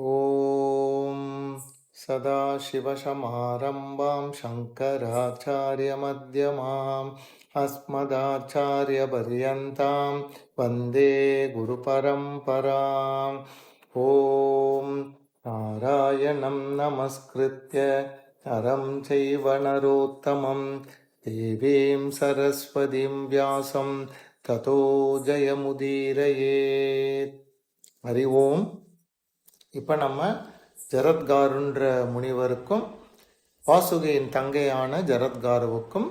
ஓம் சதாசிவசமாரம்பாம் சங்கராச்சாரியமத்யமாம் அஸ்மதாச்சாரியபர்யந்தாம் வந்தே குருபரம்பராம். ஓம் நாராயணம் நமஸ்கிருத்ய நரம் சைவ நரோத்தமம் தேவீம் சரஸ்வதிம் வியாசம் ததோ ஜயமுதீரயேத். ஹரி ஓம். இப்போ நம்ம ஜரத்காருன்ற முனிவருக்கும் வாசுகியின் தங்கையான ஜரத்காருவுக்கும்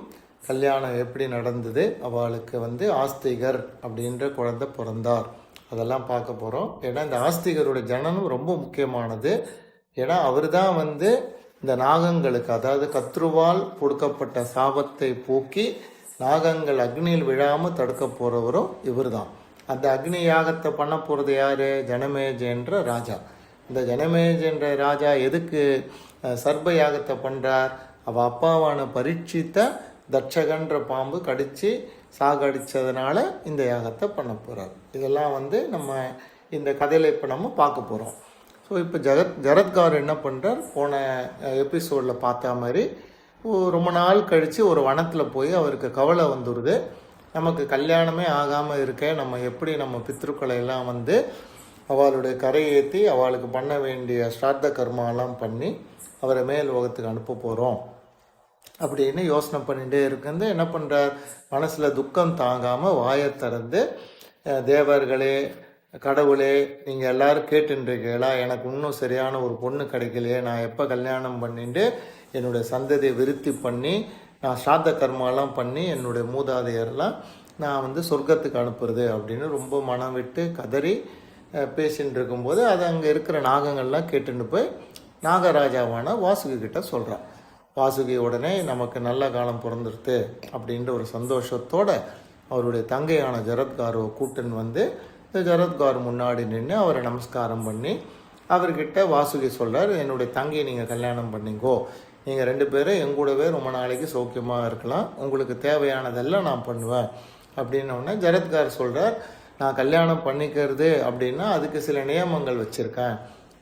கல்யாணம் எப்படி நடந்தது, அவளுக்கு ஆஸ்திகர் அப்படின்ற குழந்தை பிறந்தார், அதெல்லாம் பார்க்க போகிறோம். ஏன்னா இந்த ஆஸ்திகருடைய ஜனனம் ரொம்ப முக்கியமானது. ஏன்னா அவர் தான் இந்த நாகங்களுக்கு, அதாவது கத்ருவால் கொடுக்கப்பட்ட சாபத்தை போக்கி நாகங்கள் அக்னியில் விழாமல் தடுக்க போகிறவரும் இவர் தான். அந்த அக்னி யாகத்தை பண்ண போகிறது யார்? ஜனமேஜன்ற ராஜா. இந்த ஜனமேஜ் என்ற ராஜா எதுக்கு சர்ப யாகத்தை பண்ணுறார்? அவள் அப்பாவான பரீட்சித்த தட்சகன்ற பாம்பு கடித்து சாகடித்ததுனால இந்த யாகத்தை பண்ண போகிறார். இதெல்லாம் நம்ம இந்த கதையில் இப்போ நம்ம பார்க்க போகிறோம். ஸோ இப்போ ஜரத்கார் என்ன பண்ணுறார்? போன எபிசோடில் பார்த்தா மாதிரி ரொம்ப நாள் கழித்து ஒரு வனத்தில் போய் அவருக்கு கவலை வந்துடுது. நமக்கு கல்யாணமே ஆகாமல் இருக்க நம்ம எப்படி நம்ம பித்ருக்களை எல்லாம் அவளுடைய கரையேற்றி அவளுக்கு பண்ண வேண்டிய ஸ்ராத்த கர்மாலாம் பண்ணி அவரை மேல் உலகத்துக்கு அனுப்ப போகிறோம் அப்படின்னு யோசனை பண்ணிகிட்டே இருக்குது. என்ன பண்ணுறார்? மனசில் துக்கம் தாங்காமல் வாயை திறந்து, தேவர்களே, கடவுளே, நீங்கள் எல்லோரும் கேட்டுருக்கீங்களா? எனக்கு இன்னும் சரியான ஒரு பொண்ணு கிடைக்கலையே, நான் எப்போ கல்யாணம் பண்ணிட்டு என்னுடைய சந்ததியை விருத்தி பண்ணி நான் ஸ்ராத்த கர்மாலாம் பண்ணி என்னுடைய மூதாதையர்லாம் நான் சொர்க்கத்துக்கு அனுப்புறது அப்படின்னு ரொம்ப மனம் விட்டு கதறி பேசின்னு இருக்கும்போது அது அங்கே இருக்கிற நாகங்கள்லாம் கேட்டுன்னு போய் நாகராஜாவான வாசுகி கிட்ட சொல்கிறான். வாசுகி உடனே நமக்கு நல்ல காலம் பிறந்துடுது அப்படின்ற ஒரு சந்தோஷத்தோட அவருடைய தங்கையான ஜரத்காரை கூட்டுன்னு இந்த ஜரத்கார் முன்னாடி நின்று அவரை நமஸ்காரம் பண்ணி அவர்கிட்ட வாசுகி சொல்கிறார், என்னுடைய தங்கையை நீங்கள் கல்யாணம் பண்ணிங்கோ, நீங்கள் 2 பேரும் எங்கூடவே ரொம்ப நாளைக்கு சௌக்கியமாக இருக்கலாம், உங்களுக்கு தேவையானதெல்லாம் நான் பண்ணுவேன் அப்படின்னோடனே ஜரத்கார் சொல்கிறார், நான் கல்யாணம் பண்ணிக்கிறது அப்படின்னா அதுக்கு சில நியமங்கள் வச்சுருக்கேன்.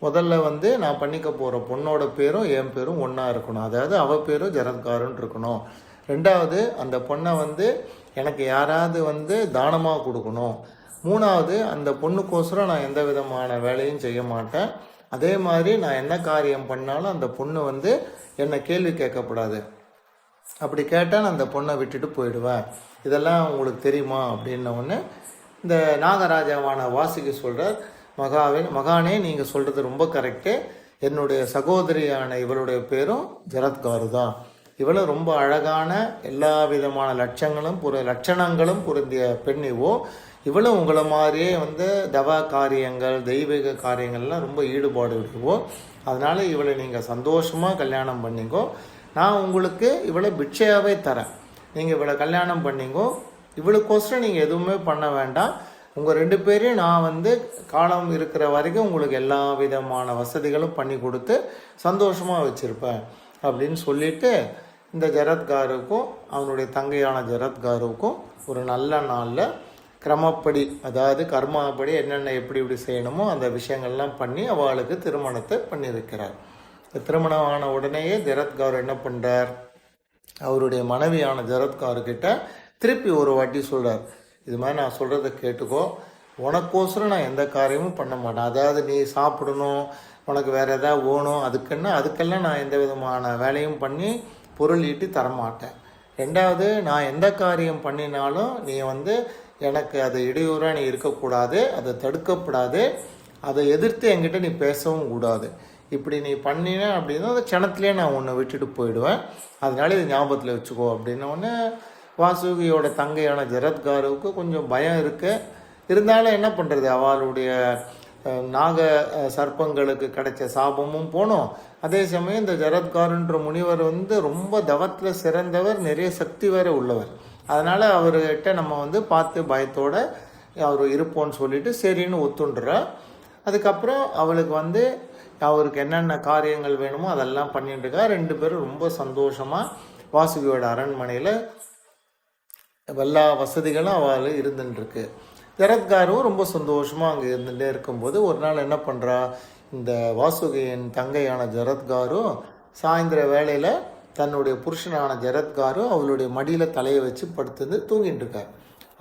முதல்ல நான் பண்ணிக்க போகிற பொண்ணோட பேரும் என் பேரும் ஒன்றா இருக்கணும், அதாவது அவள் பேரும் ஜரத்காருன்னு இருக்கணும். 2வது, அந்த பொண்ணை எனக்கு யாராவது தானமாக கொடுக்கணும். 3வது, அந்த பொண்ணுக்கோசரம் நான் எந்த விதமான வேலையும் செய்ய மாட்டேன். அதே மாதிரி நான் என்ன காரியம் பண்ணாலும் அந்த பொண்ணு என்னை கேள்வி கேட்கக்கூடாது. அப்படி கேட்டால் நான் அந்த பொண்ணை விட்டுட்டு போயிடுவேன். இதெல்லாம் உங்களுக்கு தெரியுமா அப்படின்ன உடனே இந்த நாகராஜாவான வாசுகி சொல்கிறார், மகானே, நீங்கள் சொல்கிறது ரொம்ப கரெக்டு. என்னுடைய சகோதரியான இவளுடைய பேரும் ஜரத்காரு தான். இவளும் ரொம்ப அழகான எல்லா விதமான லட்சணங்களும் பொருந்திய பெண்ணிவோ. இவளும் உங்களை மாதிரியே தவ காரியங்கள், தெய்வீக காரியங்கள்லாம் ரொம்ப ஈடுபாடு விடுவோ. அதனால் இவளை நீங்கள் சந்தோஷமாக கல்யாணம் பண்ணிங்கோ. நான் உங்களுக்கு இவளை பிட்சையாகவே தரேன். நீங்கள் இவளை கல்யாணம் பண்ணிங்கோ. இவளுக்கோசரம் நீங்கள் எதுவுமே பண்ண வேண்டாம். உங்கள் 2 பேரையும் நான் காலம் இருக்கிற வரைக்கும் உங்களுக்கு எல்லா விதமான வசதிகளும் பண்ணி கொடுத்து சந்தோஷமாக வச்சுருப்பேன் அப்படின்னு சொல்லிட்டு இந்த ஜரத்காருக்கும் அவனுடைய தங்கையான ஜரத்காருக்கும் ஒரு நல்ல நாளில் கிரமப்படி, அதாவது கர்மாப்படி என்னென்ன எப்படி செய்யணுமோ அந்த விஷயங்கள்லாம் பண்ணி அவளுக்கு திருமணத்தை பண்ணி வைக்கிறார். திருமணம் ஆன உடனேயே ஜரத்கார் என்ன பண்ணுறார்? அவருடைய மனைவியான ஜரத்காருக்கிட்ட திருப்பி ஒரு வாட்டி சொல்கிறார், இது மாதிரி நான் சொல்கிறத கேட்டுக்கோ, உனக்கோசரம் நான் எந்த காரியமும் பண்ண மாட்டேன். அதாவது நீ சாப்பிடணும், உனக்கு வேறு எதாவது வேணும், அதுக்கெல்லாம் நான் எந்த விதமான வேலையும் பண்ணி பொருள் ஈட்டி தரமாட்டேன். 2வது, நான் எந்த காரியம் பண்ணினாலும் நீ எனக்கு அது இடையூறாக நீ இருக்கக்கூடாது, அதை தடுக்கப்படாது, அதை எதிர்த்து என்கிட்ட நீ பேசவும் கூடாது. இப்படி நீ பண்ணின அப்படின்னா அந்த க்ஷணத்துலேயே நான் உன்னை விட்டுட்டு போயிடுவேன். அதனால இது ஞாபகத்தில் வச்சுக்கோ அப்படின்னோடனே வாசுகியோட தங்கையான ஜரத்காருவுக்கு கொஞ்சம் பயம் இருக்குது. இருந்தாலும் என்ன பண்ணுறது, அவளுடைய நாக சர்ப்பங்களுக்கு கிடைச்ச சாபமும் போனோம். அதே சமயம் இந்த ஜரத்காருன்ற முனிவர் ரொம்ப தவத்தில் சிறந்தவர், நிறைய சக்தி வேற உள்ளவர். அதனால் அவர்கிட்ட நம்ம பார்த்து பயத்தோடு அவர் இருப்போன்னு சொல்லிட்டு சரின்னு ஒத்துண்டுறா. அதுக்கப்புறம் அவளுக்கு அவருக்கு என்னென்ன காரியங்கள் வேணுமோ அதெல்லாம் பண்ணிட்டு இருக்கா. 2 பேரும் ரொம்ப சந்தோஷமாக வாசுகியோட அரண்மனையில் எல்லா வசதிகளும் அவள் இருந்துட்டுருக்கு. ஜரத்காரும் ரொம்ப சந்தோஷமாக அங்கே இருந்துகிட்டே இருக்கும்போது ஒரு நாள் என்ன பண்ணுறா, இந்த வாசுகியின் தங்கையான ஜரத்காரும் சாயந்தர வேளையில் தன்னுடைய புருஷனான ஜரத்காரும் அவளுடைய மடியில் தலையை வச்சு படுத்துருந்து தூங்கிட்டு இருக்கார்.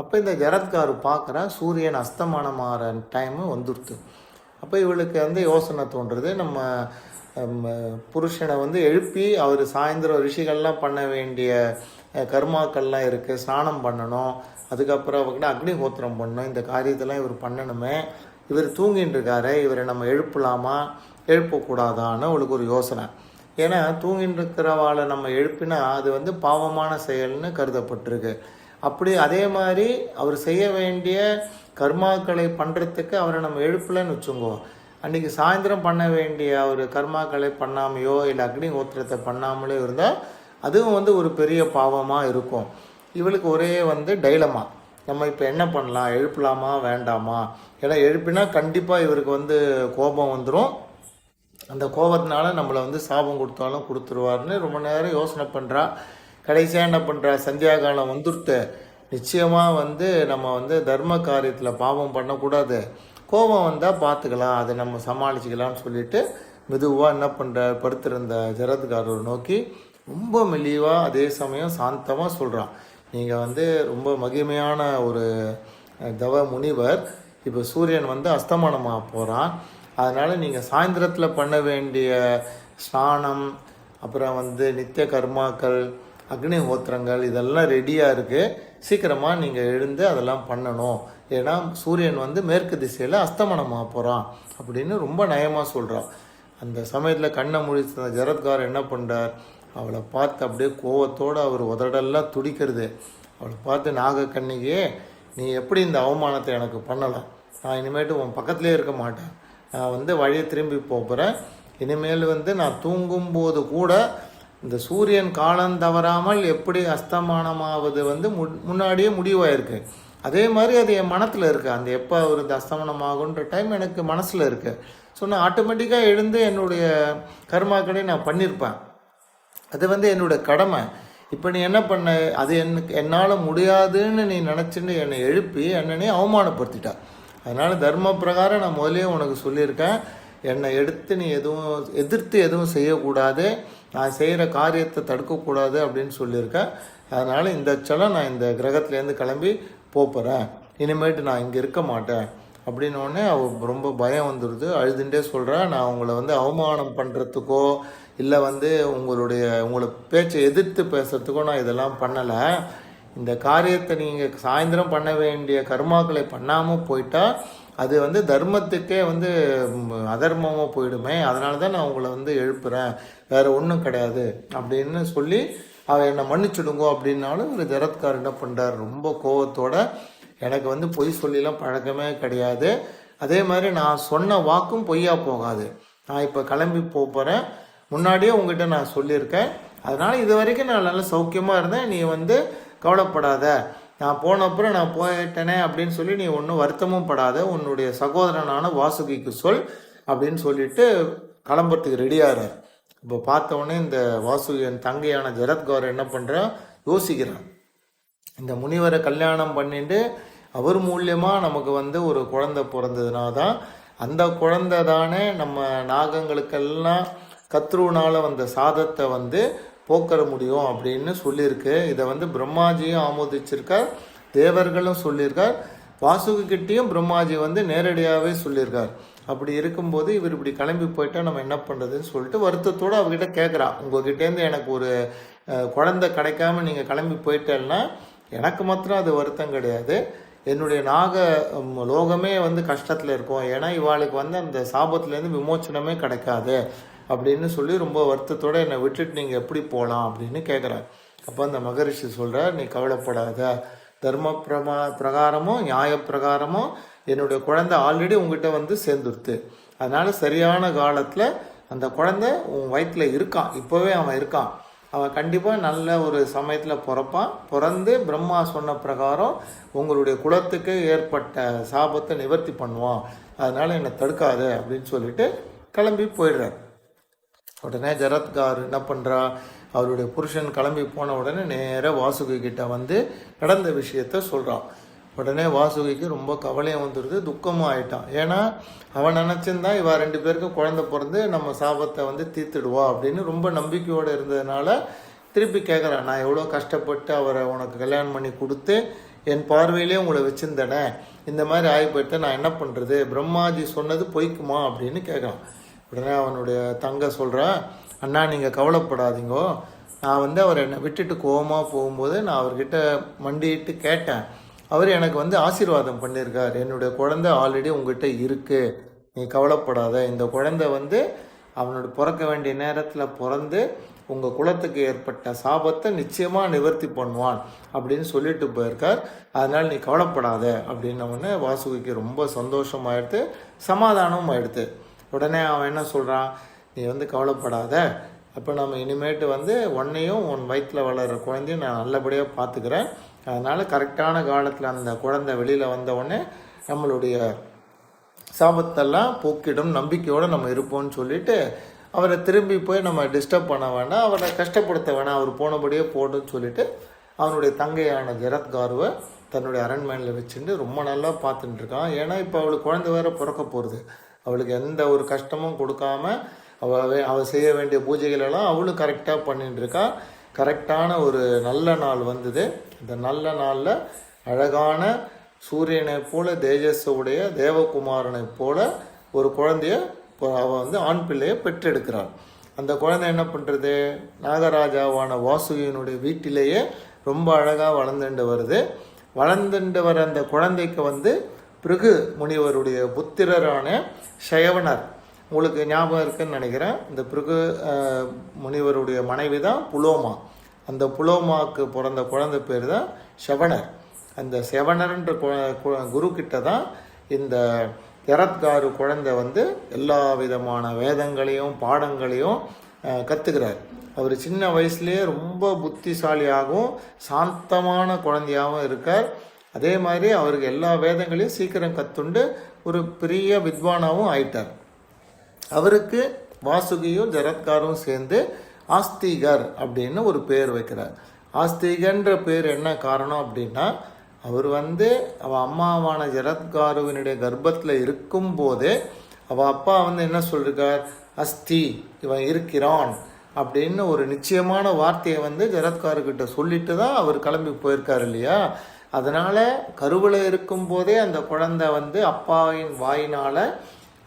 அப்போ இந்த ஜரத்காரு பார்க்குறா, சூரியன் அஸ்தமானமாகிற டைமு வந்துடுத்து. அப்போ இவளுக்கு வந்து யோசனை தோன்றுறது, நம்ம புருஷனை வந்து எழுப்பி அவர் சாயந்தரம் ரிஷிகள்லாம் பண்ண வேண்டிய கர்மாக்கள்லாம் இருக்குது, ஸ்நானம் பண்ணணும், அதுக்கப்புறம் அவர்கிட்ட அக்னிஹோத்திரம் பண்ணணும், இந்த காரியத்தெல்லாம் இவர் பண்ணணுமே, இவர் தூங்கின்னு இருக்காரு, இவரை நம்ம எழுப்பலாமா எழுப்பக்கூடாதான்னு அவளுக்கு ஒரு யோசனை. ஏன்னா தூங்கின்னு இருக்கிறவாளை நம்ம எழுப்பினா அது வந்து பாவமான செயல்னு கருதப்பட்டிருக்கு. அப்படி அதே மாதிரி அவர் செய்ய வேண்டிய கர்மாக்களை பண்ணுறதுக்கு அவரை நம்ம எழுப்பலன்னு வச்சுங்கோ, அன்றைக்கி சாயந்தரம் பண்ண வேண்டிய ஒரு கர்மாக்களை பண்ணாமையோ இல்லை அக்னிஹோத்திரத்தை பண்ணாமலே இருந்தால் அதுவும் வந்து ஒரு பெரிய பாவமாக இருக்கும். இவளுக்கு ஒரே வந்து டைலமா, நம்ம இப்போ என்ன பண்ணலாம், எழுப்பலாமா வேண்டாமா? ஏன்னா எழுப்பினா கண்டிப்பாக இவருக்கு வந்து கோபம் வந்துடும், அந்த கோபத்தினால நம்மளை வந்து சாபம் கொடுத்தாலும் கொடுத்துருவார்னு ரொம்ப நேரம் யோசனை பண்ணுறா. கடைசியாக என்ன பண்ணுறா, சந்தியா காலம் வந்துட்டு நிச்சயமாக வந்து நம்ம வந்து தர்ம காரியத்தில் பாவம் பண்ணக்கூடாது, கோபம் வந்தால் பார்த்துக்கலாம், அதை நம்ம சமாளிச்சுக்கலாம்னு சொல்லிட்டு மெதுவாக என்ன பண்ணுற, படுத்திருந்த ஜரத்காரரை நோக்கி ரொம்ப மெலிவாக அதே சமயம் சாந்தமாக சொல்கிறான், நீங்கள் வந்து ரொம்ப மகிமையான ஒரு தவ முனிவர், இப்போ சூரியன் வந்து அஸ்தமனமாக போகிறான், அதனால் நீங்கள் சாயந்தரத்தில் பண்ண வேண்டிய ஸ்நானம், அப்புறம் வந்து நித்திய கர்மாக்கள், அக்னிஹோத்திரங்கள் இதெல்லாம் ரெடியாக இருக்குது, சீக்கிரமாக நீங்கள் எழுந்து அதெல்லாம் பண்ணணும், ஏன்னா சூரியன் வந்து மேற்கு திசையில் அஸ்தமனமாக போகிறான் அப்படின்னு ரொம்ப நயமாக சொல்கிறான். அந்த சமயத்தில் கண்ணை முழித்த ஜரத்கார் என்ன பண்ணுறார், அவளை பார்த்து அப்படியே கோவத்தோடு அவர் உதடெல்லாம் துடிக்கிறது. அவளை பார்த்து, நாகக்கண்ணிக்கே, நீ எப்படி இந்த அவமானத்தை எனக்கு பண்ணலாம், நான் இனிமேட்டு உன் பக்கத்துலேயே இருக்க மாட்டேன், நான் வந்து வழியை திரும்பி போகிறேன், இனிமேல் வந்து நான் தூங்கும்போது கூட இந்த சூரியன் காலம் தவறாமல் எப்படி அஸ்தமானமாவது வந்து முன்னாடியே முடிவாயிருக்கு, அதே மாதிரி அது என் மனத்தில் இருக்குது, அந்த எப்போ அவர் இந்த அஸ்தமனமாகுன்ற டைம் எனக்கு மனசில் இருக்குது. ஸோ நான் ஆட்டோமேட்டிக்காக எழுந்து என்னுடைய கர்மாக்களை நான் பண்ணியிருப்பேன், அது வந்து என்னுடைய கடமை. இப்போ நீ என்ன பண்ண, அது என்னால் முடியாதுன்னு நீ நினச்சின்னு என்னை எழுப்பி என்னன்னே அவமானப்படுத்திட்டா. அதனால் தர்ம பிரகாரம் நான் முதலே உனக்கு சொல்லியிருக்கேன், என்னை எடுத்து நீ எதிர்த்து எதுவும் செய்யக்கூடாது, நான் செய்கிற காரியத்தை தடுக்கக்கூடாது அப்படின்னு சொல்லியிருக்கேன். அதனால் இந்த சலம் நான் இந்த கிரகத்துலேருந்து கிளம்பி போகிறேன், இனிமேட்டு நான் இங்கே இருக்க மாட்டேன் அப்படின்னோடனே அவள் ரொம்ப பயம் வந்துடுது, அழுதுண்டே சொல்கிறேன், நான் உங்களை வந்து அவமானம் பண்ணுறதுக்கோ இல்லை வந்து உங்களை பேச்சை எதிர்த்து பேசுகிறதுக்கோ நான் இதெல்லாம் பண்ணலை, இந்த காரியத்தை நீங்கள் சாயந்தரம் பண்ண வேண்டிய கர்மாக்களை பண்ணாமல் போயிட்டா அது வந்து தர்மத்துக்கே வந்து அதர்மமாக போயிடுமே, அதனால தான் நான் உங்களை வந்து எழுப்புகிறேன், வேறு ஒன்றும் கிடையாது அப்படின்னு சொல்லி அவள் என்னை மன்னிச்சுடுங்கோ அப்படின்னாலும் ஒரு ஜரத்கார் என்ன பண்ணுறார், ரொம்ப கோவத்தோட, எனக்கு வந்து பொய் சொல்லிலாம் பழக்கமே கிடையாது, அதே மாதிரி நான் சொன்ன வாக்கும் பொய்யா போகாது, நான் இப்போ கிளம்பி போகிறேன், முன்னாடியே உங்ககிட்ட நான் சொல்லியிருக்கேன், அதனால் இது வரைக்கும் நான் நல்லா சௌக்கியமாக இருந்தேன், நீ வந்து கவலைப்படாத, நான் போனப்புறம் நான் போயிட்டேனே அப்படின்னு சொல்லி நீ ஒன்றும் வருத்தமும் படாத, உன்னுடைய சகோதரனான வாசுகிக்கு சொல் அப்படின்னு சொல்லிட்டு கிளம்புறதுக்கு ரெடியாகிறார். இப்போ பார்த்தவொடனே இந்த வாசுகியின் தங்கையான ஜரத்கார் என்ன பண்ணுறான், யோசிக்கிறான், இந்த முனிவரை கல்யாணம் பண்ணிட்டு அவர் மூலியமாக நமக்கு வந்து ஒரு குழந்தை பிறந்ததுனா தான் அந்த குழந்தை தானே நம்ம நாகங்களுக்கெல்லாம் கத்ருனால் வந்த சாதத்தை வந்து போக்கற முடியும் அப்படின்னு சொல்லியிருக்கு. இதை வந்து பிரம்மாஜியும் ஆமோதிச்சிருக்கார், தேவர்களும் சொல்லியிருக்கார், வாசுகிட்டையும் பிரம்மாஜி வந்து நேரடியாகவே சொல்லியிருக்கார். அப்படி இருக்கும்போது இவர் இப்படி கிளம்பி போயிட்டா நம்ம என்ன பண்ணுறதுன்னு சொல்லிட்டு வருத்தத்தோடு அவர்கிட்ட கேட்குறான், உங்ககிட்டேருந்து எனக்கு ஒரு குழந்தை கிடைக்காம நீங்கள் கிளம்பி போயிட்டேன்னா எனக்கு மாத்திரம் அது வருத்தம் கிடையாது, என்னுடைய நாக லோகமே வந்து கஷ்டத்தில் இருக்கும், ஏன்னா இவாளுக்கு வந்து அந்த சாபத்துலேருந்து விமோச்சனமே கிடைக்காது அப்படின்னு சொல்லி ரொம்ப வருத்தத்தோடு என்னை விட்டுட்டு நீங்கள் எப்படி போகலாம் அப்படின்னு கேட்குறார். அப்போ அந்த மகரிஷி சொல்கிறார், நீ கவலைப்படாத, தர்ம பிரகாரமும் நியாய பிரகாரமும் என்னுடைய குழந்தை ஆல்ரெடி உங்ககிட்ட வந்து சேர்ந்துருத்து, அதனால் சரியான காலத்தில் அந்த குழந்தை உன் வயிற்றில் இருக்கான், இப்போவே அவன் இருக்கான், அவன் கண்டிப்பாக நல்ல ஒரு சமயத்தில் பிறப்பான், பிறந்து பிரம்மா சொன்ன பிரகாரம் உங்களுடைய குலத்துக்கு ஏற்பட்ட சாபத்தை நிவர்த்தி பண்ணுவான், அதனால் என்னை தடுக்காத அப்படின்னு சொல்லிட்டு கிளம்பி போயிடுறார். உடனே ஜரத்கார் என்ன பண்ணுறா, அவருடைய புருஷன் கிளம்பி போன உடனே நேராக வாசுகி கிட்ட வந்து நடந்த விஷயத்த சொல்கிறான். உடனே வாசுகிக்கு ரொம்ப கவலையும் வந்துடுது, துக்கமும் ஆயிட்டான். ஏன்னா அவன் நினச்சிருந்தா இவ 2 பேருக்கும் குழந்தை பிறந்து நம்ம சாபத்தை வந்து தீர்த்துடுவா அப்படின்னு ரொம்ப நம்பிக்கையோடு இருந்ததுனால திருப்பி கேட்குறான், நான் எவ்வளோ கஷ்டப்பட்டு அவரை உனக்கு கல்யாணம் பண்ணி கொடுத்து என் பார்வையிலே உங்களை வச்சுருந்தேனே, இந்த மாதிரி ஆகி போயிட்டு நான் என்ன பண்ணுறது, பிரம்மாஜி சொன்னது பொய்க்குமா அப்படின்னு கேட்குறான். உடனே அவனுடைய தங்கை சொல்கிறா, அண்ணா நீங்கள் கவலைப்படாதீங்கோ, நான் வந்து அவர் என்னை விட்டுட்டு கோவமாக போகும்போது நான் அவர்கிட்ட மண்டிட்டு கேட்டேன், அவர் எனக்கு வந்து ஆசீர்வாதம் பண்ணியிருக்கார், என்னுடைய குழந்தை ஆல்ரெடி உங்ககிட்ட இருக்குது, நீ கவலைப்படாத, இந்த குழந்தை வந்து அவனோட பிறக்க வேண்டிய நேரத்தில் பிறந்து உங்கள் குலத்துக்கு ஏற்பட்ட சாபத்தை நிச்சயமாக நிவர்த்தி பண்ணுவான் அப்படின்னு சொல்லிட்டு போயிருக்கார், அதனால் நீ கவலைப்படாத அப்படின்னவொடனே வாசுகிக்கு ரொம்ப சந்தோஷமாயிடுது, சமாதானமும் ஆயிடுது. உடனே அவன் என்ன சொல்கிறான், நீ வந்து கவலைப்படாத, அப்போ நம்ம இனிமேட்டு வந்து உன்னையும் உன் வயிற்றில் வளர்கிற குழந்தையும் நான் நல்லபடியாக பார்த்துக்கிறேன், அதனால் கரெக்டான காலத்தில் அந்த குழந்தை வெளியில் வந்தவுடனே நம்மளுடைய சாபத்தெல்லாம் போக்கிடும், நம்பிக்கையோடு நம்ம இருப்போம்னு சொல்லிட்டு அவரை திரும்பி போய் நம்ம டிஸ்டர்ப் பண்ண வேண்டாம், அவரை கஷ்டப்படுத்த வேணாம், அவர் போனபடியே போடுன்னு சொல்லிட்டு அவனுடைய தங்கையான ஜரத்காருவை தன்னுடைய அரண்மனையில் வச்சுட்டு ரொம்ப நல்லா பார்த்துட்டு இருக்கான். ஏன்னா இப்போ அவளுக்கு குழந்தை வேற பிறக்க போகிறது, அவளுக்கு எந்த ஒரு கஷ்டமும் கொடுக்காம அவள் செய்ய வேண்டிய பூஜைகளெல்லாம் அவளும் கரெக்டாக பண்ணிட்டு இருக்கா. கரெக்டான ஒரு நல்ல நாள் வந்தது. இந்த நல்ல நாளில் அழகான சூரியனை போல தேஜஸுடைய தேவகுமாரனை போல ஒரு குழந்தைய அவள் வந்து ஆண் பிள்ளையை பெற்றெடுக்கிறாள். அந்த குழந்தை என்ன பண்ணுறது, நாகராஜாவான வாசுகியினுடைய வீட்டிலேயே ரொம்ப அழகாக வளர்ந்துட்டு வருது. வளர்ந்துட்டு வர அந்த குழந்தைக்கு வந்து பிருகு முனிவருடைய புத்திரரான சயவனர், உங்களுக்கு ஞாபகம் இருக்குன்னு நினைக்கிறேன், இந்த பிருகு முனிவருடைய மனைவி தான் புலோமா. அந்த புலோமாவுக்கு பிறந்த குழந்தை பேர் தான் செவனர். அந்த செவனர்ன்ற குரு கிட்ட தான் இந்த ஜரத்காரு குழந்தை வந்து எல்லா விதமான வேதங்களையும் பாடங்களையும் கற்றுக்கிறார். அவர் சின்ன வயசுலேயே ரொம்ப புத்திசாலியாகவும் சாந்தமான குழந்தையாகவும் இருக்கார். அதே மாதிரி அவருக்கு எல்லா வேதங்களையும் சீக்கிரம் கற்றுண்டு ஒரு பெரிய வித்வானாகவும் ஆயிட்டார். அவருக்கு வாசுகியும் ஜரத்காரும் சேர்ந்து ஆஸ்திகர் அப்படின்னு ஒரு பேர் வைக்கிறார். ஆஸ்திகன்ற பேர் என்ன காரணம் அப்படின்னா, அவர் வந்து அவள் அம்மாவான ஜரத்காருவினுடைய கர்ப்பத்தில் இருக்கும்போதே அவள் அப்பா வந்து என்ன சொல்லியிருக்கார், அஸ்தி இவன் இருக்கிறான் அப்படின்னு ஒரு நிச்சயமான வார்த்தையை வந்து ஜரத்காருக்கிட்ட சொல்லிட்டு தான் அவர் கிளம்பி போயிருக்கார் இல்லையா. அதனால் கருவில் இருக்கும்போதே அந்த குழந்தை வந்து அப்பாவின் வாயினால்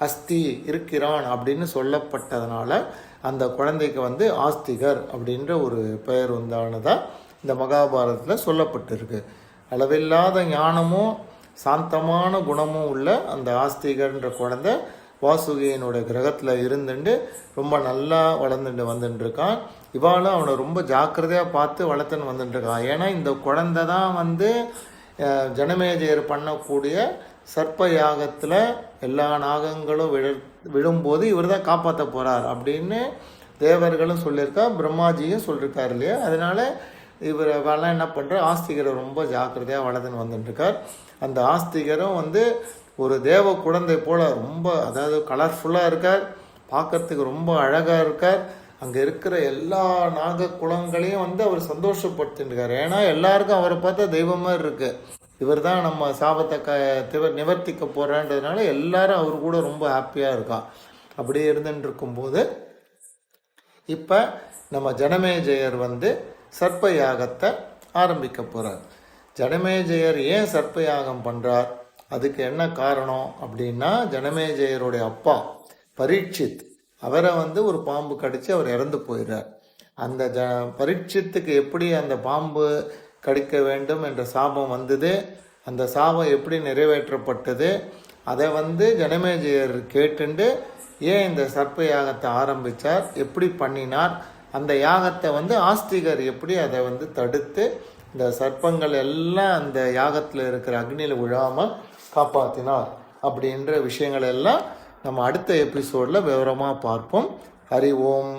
அஸ்தி இருக்கிறான் அப்படின்னு சொல்லப்பட்டதுனால அந்த குழந்தைக்கு வந்து ஆஸ்திகர் அப்படின்ற ஒரு பெயர் உண்டானதாக இந்த மகாபாரதத்தில் சொல்லப்பட்டிருக்கு. அளவில்லாத ஞானமும் சாந்தமான குணமும் உள்ள அந்த ஆஸ்திகர்ன்ற குழந்தை வாசுகியினுடைய கிரகத்தில் இருந்துட்டு ரொம்ப நல்லா வளர்ந்துட்டு வந்துட்டுருக்கான். இவாளும் அவனை ரொம்ப ஜாக்கிரதையாக பார்த்து வளர்த்துன்னு வந்துட்டுருக்கான். ஏன்னா இந்த குழந்தை தான் வந்து ஜனமேஜயர் பண்ணக்கூடிய சர்ப்ப யாகத்தில் எல்லா நாகங்களும் விழும்போது இவர் தான் காப்பாற்ற போகிறார் அப்படின்னு தேவர்களும் சொல்லியிருக்கா, பிரம்மாஜியும் சொல்லியிருக்கார் இல்லையா. அதனால் இவர் வேலாம் என்ன பண்ணுறார், ஆஸ்திகரை ரொம்ப ஜாக்கிரதையாக வளர்ந்துன்னு வந்துட்டுருக்கார். அந்த ஆஸ்திகரும் வந்து ஒரு தேவ குழந்தை போல் ரொம்ப, அதாவது கலர்ஃபுல்லாக இருக்கார், பார்க்கறதுக்கு ரொம்ப அழகாக இருக்கார். அங்கே இருக்கிற எல்லா நாக குலங்களையும் வந்து அவர் சந்தோஷப்படுத்திட்டுருக்கார். ஏன்னா எல்லாருக்கும் அவரை பார்த்தா தெய்வம் மாதிரி இருக்குது. இவர் தான் நம்ம சாபத்தை நிவர்த்திக்க போகிறன்றதுனால எல்லாரும் அவர் கூட ரொம்ப ஹாப்பியாக இருக்கான். அப்படியே இருந்துட்டு இருக்கும்போது இப்போ நம்ம ஜனமேஜயர் வந்து சர்ப்ப யாகத்தை ஆரம்பிக்க போகிறார். ஜனமேஜயர் ஏன் சர்ப்ப யாகம் பண்ணுறார், அதுக்கு என்ன காரணம் அப்படின்னா, ஜனமேஜயருடைய அப்பா பரீட்சித், அவரை வந்து ஒரு பாம்பு கடித்து அவர் இறந்து போயிடுறார். அந்த பரீட்சித்துக்கு எப்படி அந்த பாம்பு கடிக்க வேண்டும் என்ற சாபம் வந்தது, அந்த சாபம் எப்படி நிறைவேற்றப்பட்டது, அதை வந்து ஜனமேஜயர் கேட்டுண்டு ஏன் இந்த சர்ப்ப யாகத்தை ஆரம்பித்தார், எப்படி பண்ணினார், அந்த யாகத்தை வந்து ஆஸ்திகர் எப்படி அதை வந்து தடுத்து இந்த சர்ப்பங்கள் எல்லாம் அந்த யாகத்தில் இருக்கிற அக்னியில் விழாமல் காப்பாற்றினார் அப்படின்ற விஷயங்கள் எல்லாம் நம்ம அடுத்த எபிசோடில் விவரமாக பார்ப்போம். ஹரி ஓம்.